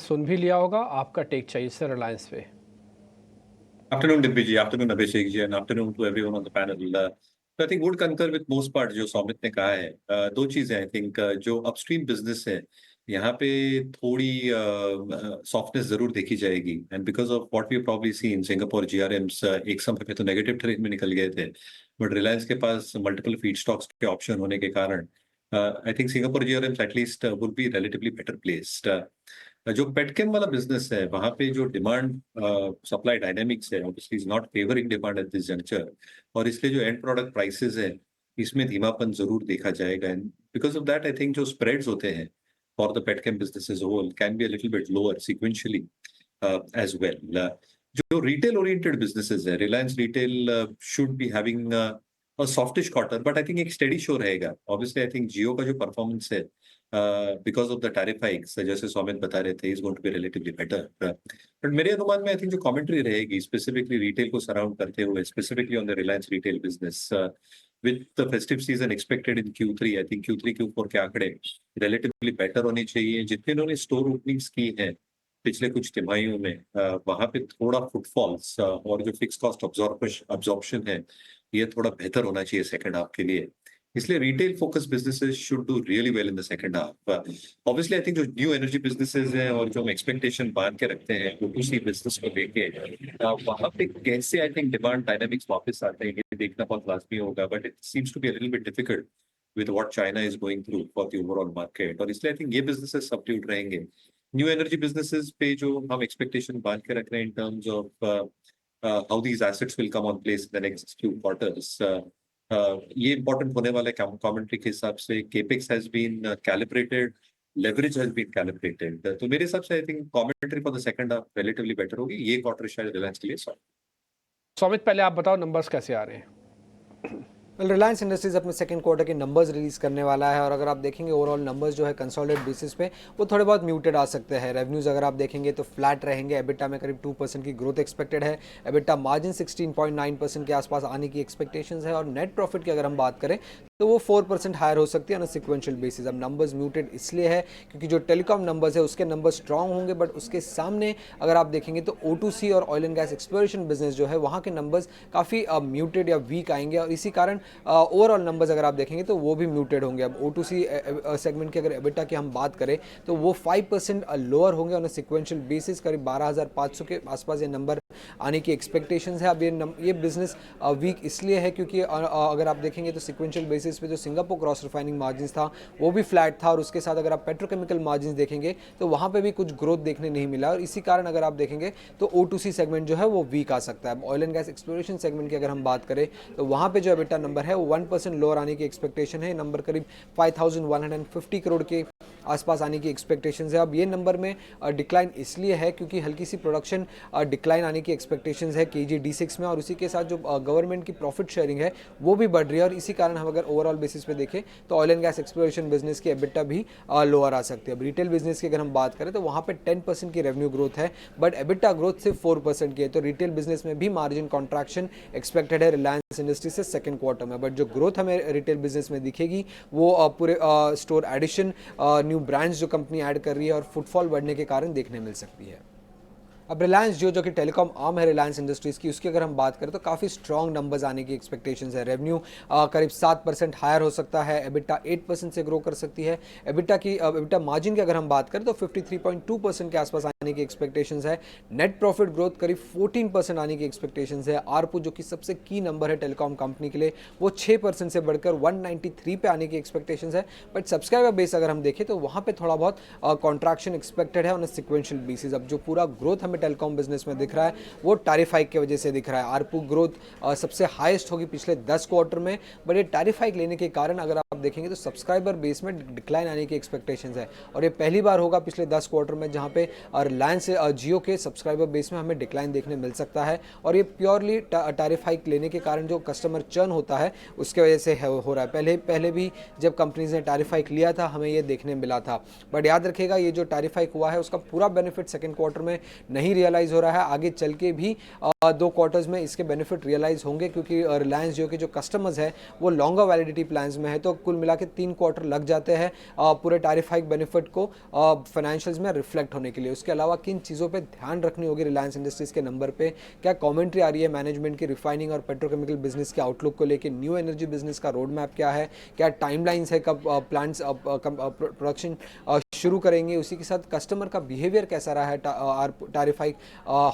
सुन भी लिया होगा, आपका टेक चाहिए सर रिलायंस पे। Afternoon, Dimbiji. Afternoon, Abhishek ji, and afternoon to everyone on the panel. So I think would concur with most part जो सौमित ने कहा है। दो चीजें आई थिंक जो अपस्ट्रीम बिजनेस है यहाँ पे थोड़ी सॉफ्टनेस जरूर देखी जाएगी and because of what we probably see in Singapore GRMs एक समय पे तो नेगेटिव ट्रेड में निकल गए थे, बट रिलायंस के पास मल्टीपल फीड स्टॉक्स के ऑप्शन होने के कारण I think Singapore GRMs at least would be relatively better placed. जो पेटकेम वाला बिजनेस है वहां पे जो डिमांड सप्लाई डायनेमिक्स है obviously is not favouring demand at this juncture, और इसलिए जो एंड प्रोडक्ट प्राइसेस है इसमें धीमापन जरूर देखा जाएगा and because of that I think जो स्प्रेड्स होते हैं for the petchem business as whole can be a little bit lower sequentially as well. जो रिटेल ओरिएंटेड बिजनेसेस है Reliance retail should be having softish quarter, but I think एक steady show रहेगा। Obviously I think Jio का जो performance है because of the tariff hikes जैसे सौमित बता रहे थे is going to B relatively better, but मेरे अनुमान में आई थिंक जो कमेंट्री रहेगी स्पेसिफिकली रिटेल को सराउंड करते हुए specifically on the Reliance retail business with the festive season expected in Q3, I think Q3 Q4 के आंकड़े रिलेटिवली बेटर होने चाहिए। जितने उन्होंने स्टोर ओपनिंग्स की है पिछले कुछ तिमाहियों में वहां पे थोड़ा फुटफॉल्स और जो फिक्स कॉस्ट अब्जॉर्प्शन है ये थोड़ा बेहतर होना चाहिए सेकंड हाफ के लिए, इसलिए retail focus businesses should do really well in the second half. Obviously I think जो न्यू एनर्जी बिजनेसेस हैं और जो हम एक्सपेक्टेशन बांध के रखते हैं O2C बिजनेस को लेके वहां पे कैसे आई थिंक डिमांड डायनामिक्स वापस आते हैं ये देखना बहुत लाजमी होगा, but it seems to be a little bit difficult with what China is going through for the overall market, और इसलिए आई थिंक ये बिजनेसेस सबड्यूड रहेंगे। न्यू एनर्जी बिजनेसेस पे जो हम एक्सपेक्टेशन बांध के रख रहे हैं in terms of how these assets will come on place in the next few quarters, ये इंपॉर्टेंट होने वाले कमेंट्री के हिसाब से capex has been calibrated, leverage has been calibrated, तो मेरे हिसाब से I think commentary for the second half relatively better होगी ये क्वार्टर शायद रिलायंस के लिए सॉरी। सौमित पहले आप बताओ नंबर्स कैसे आ रहे हैं। रिलायंस इंडस्ट्रीज अपने सेकंड क्वार्टर के नंबर्स रिलीज करने वाला है और अगर आप देखेंगे ओवरऑल नंबर्स जो है कंसोलिडेटेड बेसिस पे वो थोड़े बहुत म्यूटेड आ सकते हैं। रेवेन्यूज अगर आप देखेंगे तो फ्लैट रहेंगे, एबिटा में करीब 2% की ग्रोथ एक्सपेक्टेड है, एबिटा मार्जिन 16.9% के आसपास आने की एक्सपेक्टेशंस है और नेट प्रॉफिट की अगर हम बात करें तो वो 4% हायर हो सकती है ऑन सिक्वेंशियल बेसिस। अब नंबर्स म्यूटेड इसलिए है क्योंकि जो टेलीकॉम नंबर्स है उसके नंबर्स स्ट्रांग होंगे, बट उसके सामने अगर आप देखेंगे तो O2C और oil and gas exploration business जो है वहाँ के नंबर्स काफ़ी म्यूटेड या वीक आएंगे और इसी कारण ओवरऑल नंबर्स अगर आप देखेंगे तो वो भी म्यूटेड होंगे। अब O2C सेगमेंट की अगर एबिटा की हम बात करें तो वो 5% लोअर होंगे ऑन सिक्वेंशियल बेसिस, करीब 12,500 के आसपास ये नंबर आने की एक्सपेक्टेशंस है। अब ये बिजनेस वीक इसलिए है क्योंकि अगर आप देखेंगे तो सिक्वेंशियल बेसिस पे जो सिंगापुर क्रॉस रिफाइनिंग मार्जिन था वो भी फ्लैट था और उसके साथ अगर आप पेट्रोकेमिकल मार्जिन देखेंगे तो वहाँ पे भी कुछ ग्रोथ देखने नहीं मिला और इसी कारण अगर आप देखेंगे तो O2C सेगमेंट जो है वो वीक आ सकता है। Oil and gas exploration segment की अगर हम बात करें तो वहाँ पे जो एबिटा नंबर है वो 1% लोअर आने की एक्सपेक्टेशन है। नंबर करीब 5,150 करोड़ के आसपास आने की एक्सपेक्टेशंस है। अब ये नंबर में डिक्लाइन इसलिए है क्योंकि हल्की सी प्रोडक्शन डिक्लाइन आने की एक्सपेक्टेशंस है KG D6 में और उसी के साथ जो गवर्नमेंट की प्रॉफिट शेयरिंग है वो भी बढ़ रही है और इसी कारण हम अगर ओवरऑल बेसिस पे देखें तो oil and gas exploration business की एबिटा भी लोअर आ सकती है। अब रिटेल बिजनेस की अगर हम बात करें तो वहाँ पे 10% की रेवेन्यू ग्रोथ है बट एबिटा ग्रोथ सिर्फ 4% की है, तो रिटेल बिजनेस में भी मार्जिन कॉन्ट्रैक्शन एक्सपेक्टेड है रिलायंस इंडस्ट्री से सेकंड क्वार्टर में। बट जो ग्रोथ हमें रिटेल बिजनेस में दिखेगी वो पूरे स्टोर एडिशन, न्यू ब्रांड्स जो कंपनी ऐड कर रही है और फुटफॉल बढ़ने के कारण देखने मिल सकती है। अब रिलायंस जो कि टेलीकॉम आर्म है रिलायंस इंडस्ट्रीज़ की, उसकी अगर हम बात करें तो काफ़ी स्ट्रॉन्ग नंबर्स आने की एक्सपेक्टेशंस है। रेवेन्यू करीब 7% हायर हो सकता है, एबिटा 8% से ग्रो कर सकती है। एबिटा मार्जिन की अगर हम बात करें तो 53.2% के आसपास आने की एक्सपेक्टेशंस है। नेट प्रॉफिट ग्रोथ करीब 14% आने की एक्सपेक्टेशंस है। आरपू जो कि सबसे की नंबर है टेलीकॉम कंपनी के लिए वो 6% से बढ़कर 193 पे आने की एक्सपेक्टेशंस है। बट सब्सक्राइबर बेस अगर हम देखें तो वहाँ पर थोड़ा बहुत कॉन्ट्रैक्शन एक्सपेक्टेड है ऑन सिक्वेंशियल बेसिस। अब जो पूरा ग्रोथ टेलीकॉम बिजनेस में दिख रहा है वो टैरिफ हाइक की वजह से दिख रहा है। आरपू ग्रोथ सबसे हाईएस्ट होगी पिछले 10 क्वार्टर में, बट ये टैरिफ हाइक लेने के कारण अगर आप देखेंगे तो सब्सक्राइबर बेस में डिक्लाइन आने की एक्सपेक्टेशंस है और ये पहली बार होगा पिछले 10 क्वार्टर में जहां पे रिलायंस जियो के सब्सक्राइबर बेस में हमें डिक्लाइन देखने मिल सकता है और ये प्योरली टैरिफ हाइक लेने के कारण जो कस्टमर चर्न होता है उसके वजह से हो रहा है। पहले भी जब कंपनीज ने टैरिफ हाइक लिया था हमें ये देखने मिला था, बट याद रखेगा ये जो टैरिफ हाइक हुआ है उसका पूरा बेनिफिट सेकेंड क्वार्टर में नहीं नहीं रियलाइज़ हो रहा है, आगे चल के भी 2 क्वार्टर्स में इसके बेनिफिट रियलाइज़ होंगे, क्योंकि रिलायंस जो कि जो कस्टमर्स है वो लॉन्गर वैलिडिटी प्लान्स में है, तो कुल मिला के 3 क्वार्टर लग जाते हैं पूरे टैरिफ हाइक बेनिफिट को फाइनेंशियल्स में रिफ्लेक्ट होने के लिए। उसके अलावा किन चीज़ों पे ध्यान रखनी होगी रिलायंस इंडस्ट्रीज़ के नंबर पे, क्या कमेंट्री आ रही है मैनेजमेंट की रिफाइनिंग और पेट्रोकेमिकल बिजनेस के आउटलुक को लेकर, न्यू एनर्जी बिजनेस का रोड मैप क्या है, क्या टाइमलाइंस है, कब प्लांट्स प्रोडक्शन शुरू करेंगे, उसी के साथ कस्टमर का बिहेवियर कैसा रहा है टैरिफ हाइक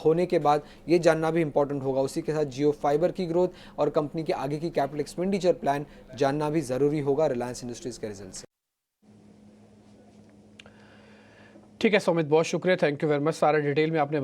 होने के बाद, ये जानना भी इंपॉर्टेंट होगा। उसी के साथ जियो फाइबर की ग्रोथ और कंपनी के आगे की कैपिटल एक्सपेंडिचर प्लान जानना भी ज़रूरी होगा रिलायंस इंडस्ट्रीज़ के रिजल्ट से। ठीक है सुमित, बहुत शुक्रिया, थैंक यू वेरी मच, सारा डिटेल में आपने